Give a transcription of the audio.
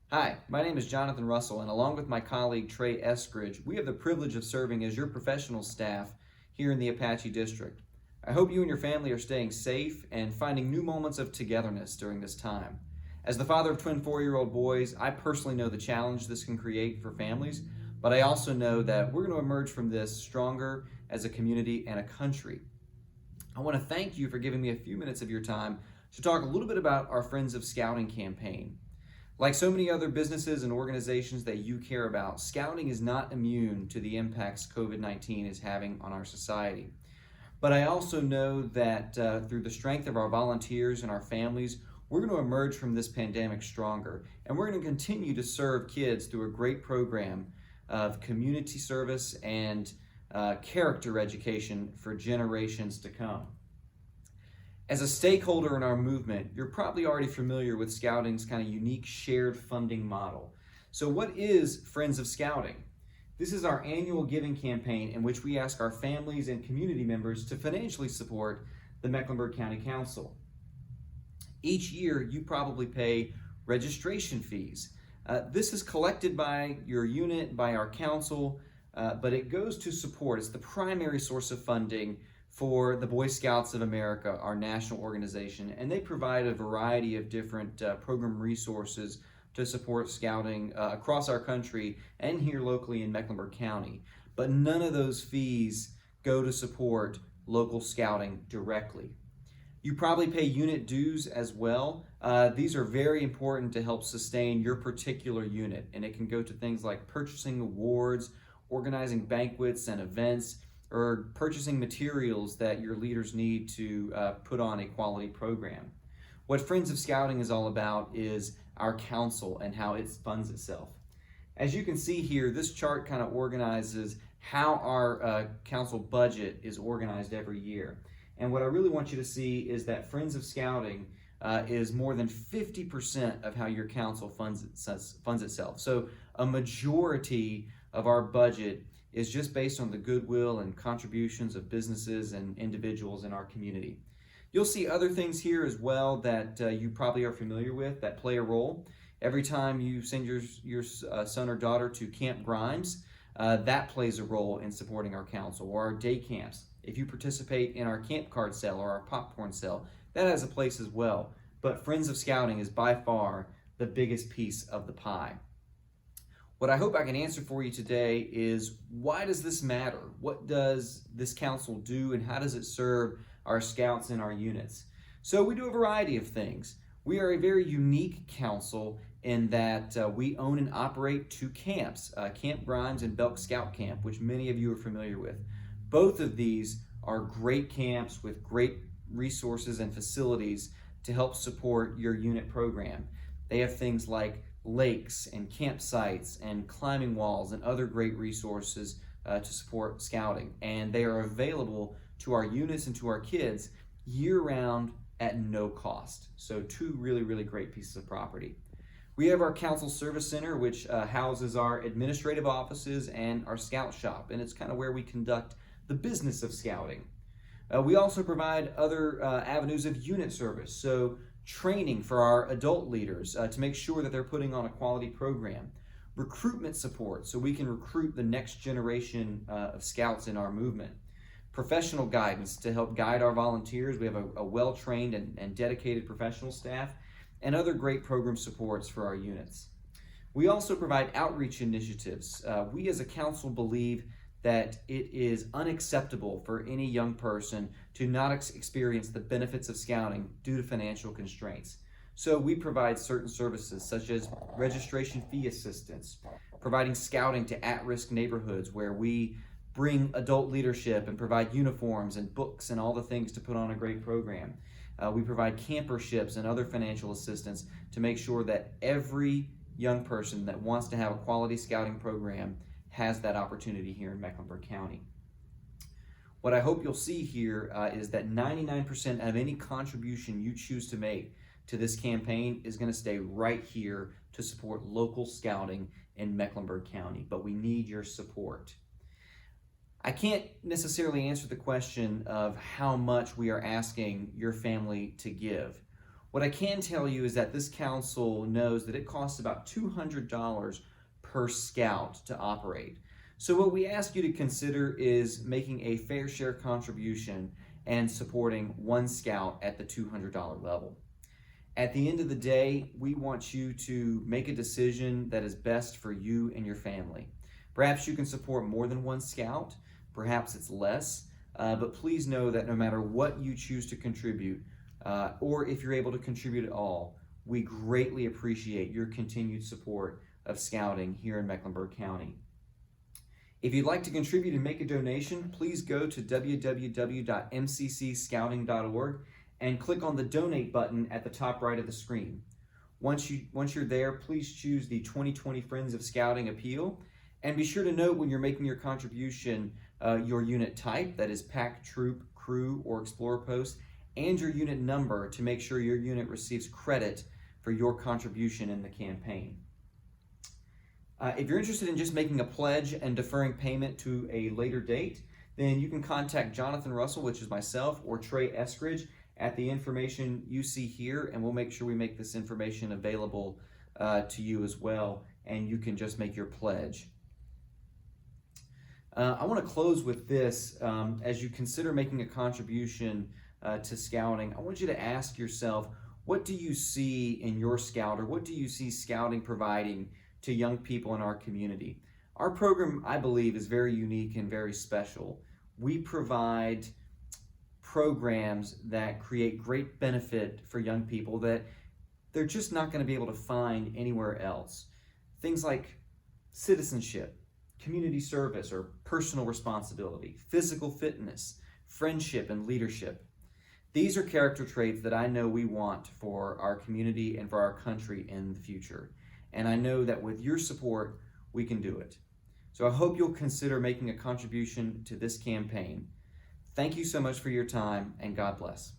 Hi, my name is Jonathan Russell, and along with my colleague Trey Eskridge, we have the privilege of serving as your professional staff here in the Apache District. I hope you and your family are staying safe and finding new moments of togetherness during this time. As the father of twin 4-year-old boys, I personally know the challenge this can create for families, but I also know that we're going to emerge from this stronger as a community and a country. I want to thank you for giving me a few minutes of your time to talk a little bit about our Friends of Scouting campaign. Like so many other businesses and organizations that you care about, Scouting is not immune to the impacts COVID-19 is having on our society. But I also know that through the strength of our volunteers and our families, we're going to emerge from this pandemic stronger. And we're going to continue to serve kids through a great program of community service and character education for generations to come. As a stakeholder in our movement, you're probably already familiar with Scouting's kind of unique shared funding model. So what is Friends of Scouting? This is our annual giving campaign in which we ask our families and community members to financially support the Mecklenburg County Council. Each year, you probably pay registration fees. This is collected by your unit, by our council, but it goes to support. It's the primary source of funding for the Boy Scouts of America, our national organization, and they provide a variety of different program resources to support scouting across our country and here locally in Mecklenburg County. But none of those fees go to support local scouting directly. You probably pay unit dues as well. These are very important to help sustain your particular unit, and it can go to things like purchasing awards, organizing banquets and events, or purchasing materials that your leaders need to put on a quality program. What Friends of Scouting is all about is our council and how it funds itself. As you can see here, this chart kind of organizes how our council budget is organized every year. And what I really want you to see is that Friends of Scouting is more than 50% of how your council funds itself. So a majority of our budget is just based on the goodwill and contributions of businesses and individuals in our community. You'll see other things here as well that you probably are familiar with that play a role. Every time you send your son or daughter to Camp Grimes, that plays a role in supporting our council, or our day camps. If you participate in our camp card sale or our popcorn sale, that has a place as well. But Friends of Scouting is by far the biggest piece of the pie. What I hope I can answer for you today is, why does this matter? What does this council do, and how does it serve our scouts and our units? So we do a variety of things. We are a very unique council in that we own and operate 2 camps, Camp Grimes and Belk Scout Camp, which many of you are familiar with. Both of these are great camps with great resources and facilities to help support your unit program. They have things like lakes and campsites and climbing walls and other great resources to support scouting. And they are available to our units and to our kids year-round at no cost. So 2 really, really great pieces of property. We have our Council Service Center, which houses our administrative offices and our scout shop, and it's kind of where we conduct the business of scouting. We also provide other avenues of unit service, so training for our adult leaders to make sure that they're putting on a quality program, recruitment support so we can recruit the next generation of scouts in our movement, professional guidance to help guide our volunteers. We have a well-trained and dedicated professional staff, and other great program supports for our units. We also provide outreach initiatives. We as a council believe that it is unacceptable for any young person to not experience the benefits of scouting due to financial constraints. So we provide certain services such as registration fee assistance, providing scouting to at-risk neighborhoods where we bring adult leadership and provide uniforms and books and all the things to put on a great program. We provide camperships and other financial assistance to make sure that every young person that wants to have a quality scouting program has that opportunity here in Mecklenburg County. What I hope you'll see here is that 99% of any contribution you choose to make to this campaign is going to stay right here to support local scouting in Mecklenburg County, but we need your support. I can't necessarily answer the question of how much we are asking your family to give. What I can tell you is that this council knows that it costs about $200 per scout to operate. So what we ask you to consider is making a fair share contribution and supporting one scout at the $200 level. At the end of the day, we want you to make a decision that is best for you and your family. Perhaps you can support more than one scout, perhaps it's less, but please know that no matter what you choose to contribute, or if you're able to contribute at all, we greatly appreciate your continued support of scouting here in Mecklenburg County. If you'd like to contribute and make a donation, please go to www.mccscouting.org and click on the donate button at the top right of the screen. Once you're there, please choose the 2020 Friends of Scouting appeal, and be sure to note when you're making your contribution your unit type, that is pack, troop, crew, or explorer post, and your unit number to make sure your unit receives credit for your contribution in the campaign. If you're interested in just making a pledge and deferring payment to a later date, then you can contact Jonathan Russell, which is myself, or Trey Eskridge at the information you see here, and we'll make sure we make this information available to you as well, and you can just make your pledge. I want to close with this. As you consider making a contribution to scouting, I want you to ask yourself, what do you see in your scout, or what do you see scouting providing to young people in our community? Our program, I believe, is very unique and very special. We provide programs that create great benefit for young people that they're just not going to be able to find anywhere else. Things like citizenship, community service or personal responsibility, physical fitness, friendship, and leadership. These are character traits that I know we want for our community and for our country in the future. And I know that with your support, we can do it. So I hope you'll consider making a contribution to this campaign. Thank you so much for your time, and God bless.